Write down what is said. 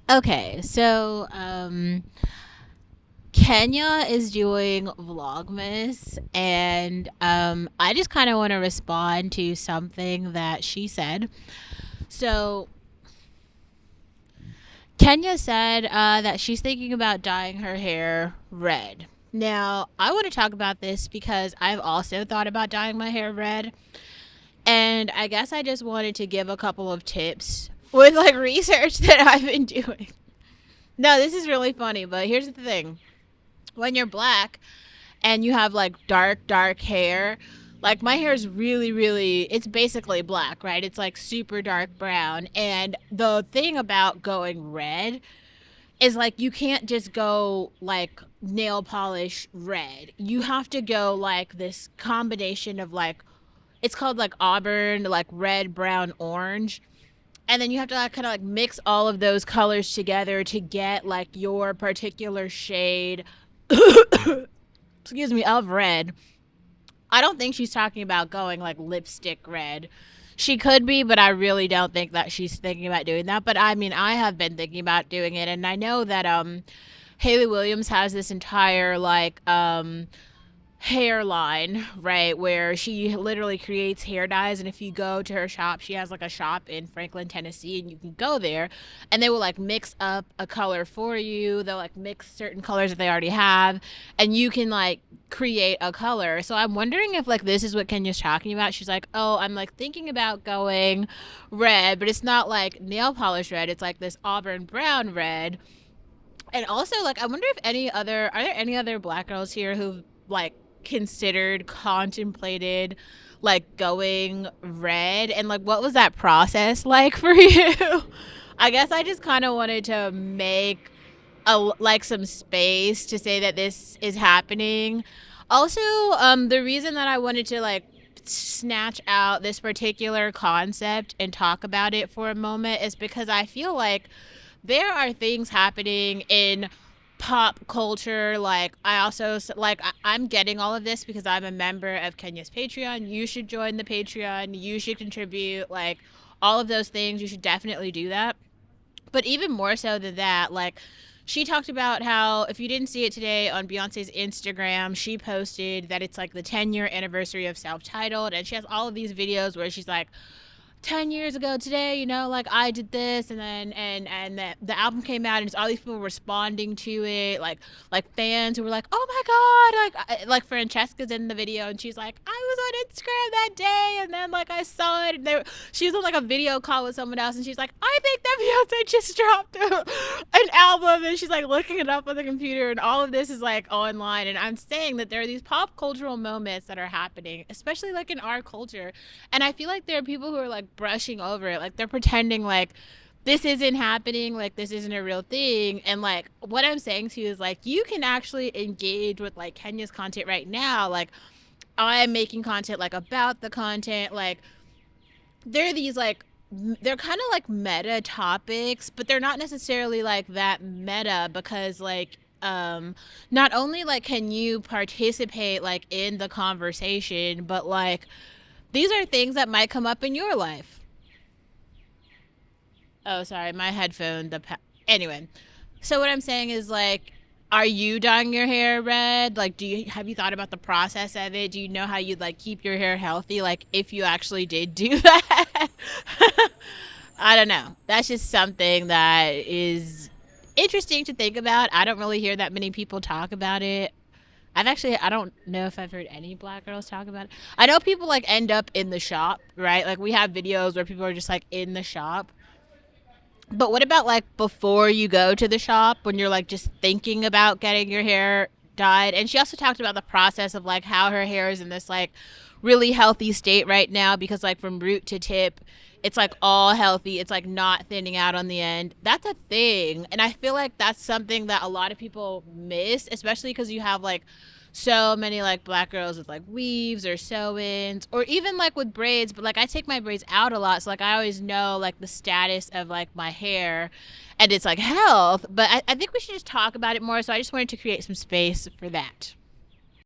Okay, so Kenya is doing Vlogmas, and I just kind of want to respond to something that she said. So Kenya said that she's thinking about dyeing her hair red. Now, I want to talk about this because I've also thought about dyeing my hair red, and I guess I just wanted to give a couple of tips with like research that I've been doing. No, this is really funny, but here's the thing. When you're black and you have like dark hair, like my hair is really, it's basically black, right? It's like super dark brown. And the thing about going red is like you can't just go like nail polish red. You have to go like this combination of like, it's called like auburn, like red, brown, orange. And then you have to like, kind of like mix all of those colors together to get like your particular shade excuse me, of red. I don't think she's talking about going like lipstick red. She could be, but I really don't think that she's thinking about doing that. But I mean, I have been thinking about doing it, and I know that Haley Williams has this entire like hairline, right, where she literally creates hair dyes. And if you go to her shop, she has like a shop in Franklin, Tennessee, and you can go there and they will like mix up a color for you. They'll like mix certain colors that they already have, and you can like create a color. So I'm wondering if like this is what Kenya's talking about. She's like, oh, I'm like thinking about going red, but it's not like nail polish red, it's like this auburn brown red. And also, like, I wonder if any other are there any other black girls here who've like considered, contemplated, like going red, and like what was that process like for you? I guess I just kind of wanted to make a like some space to say that this is happening. Also, the reason that I wanted to like snatch out this particular concept and talk about it for a moment is because I feel like there are things happening in pop culture. Like I also like I'm getting all of this because I'm a member of Kenya's Patreon. You should join the Patreon. You should contribute. Like all of those things, you should definitely do that. But even more so than that, like she talked about how, if you didn't see it today on Beyonce's Instagram, she posted that it's like the 10-year anniversary of Self Titled, and she has all of these videos where she's like, 10 years ago today, you know, like I did this, and then and the album came out, and it's all these people responding to it, like fans who were like, oh my god, like Francesca's in the video, and she's like, I was on Instagram that day, and then like I saw it, and she was on like a video call with someone else, and she's like, I think that Beyonce just dropped an album, and she's like looking it up on the computer, and all of this is like online. And I'm saying that there are these pop cultural moments that are happening, especially like in our culture, and I feel like there are people who are like brushing over it, like they're pretending like this isn't happening, like this isn't a real thing. And like what I'm saying to you is like you can actually engage with like Kenya's content right now. Like I am making content like about the content. Like there are these like they're kind of like meta topics, but they're not necessarily like that meta because like not only like can you participate like in the conversation, but like these are things that might come up in your life. Oh, sorry, my headphone. Anyway, so what I'm saying is like, are you dyeing your hair red? Like, do you have you thought about the process of it? Do you know how you'd like keep your hair healthy? Like, if you actually did do that, I don't know. That's just something that is interesting to think about. I don't really hear that many people talk about it. I don't know if I've heard any black girls talk about it. I know people like end up in the shop, right? Like we have videos where people are just like in the shop. But what about like before you go to the shop when you're like just thinking about getting your hair dyed? And she also talked about the process of like how her hair is in this like really healthy state right now because like from root to tip, it's like all healthy. It's like not thinning out on the end. That's a thing. And I feel like that's something that a lot of people miss, especially because you have like so many like black girls with like weaves or sew-ins or even like with braids. But like I take my braids out a lot, so like I always know like the status of like my hair and it's like health. But I think we should just talk about it more, so I just wanted to create some space for that.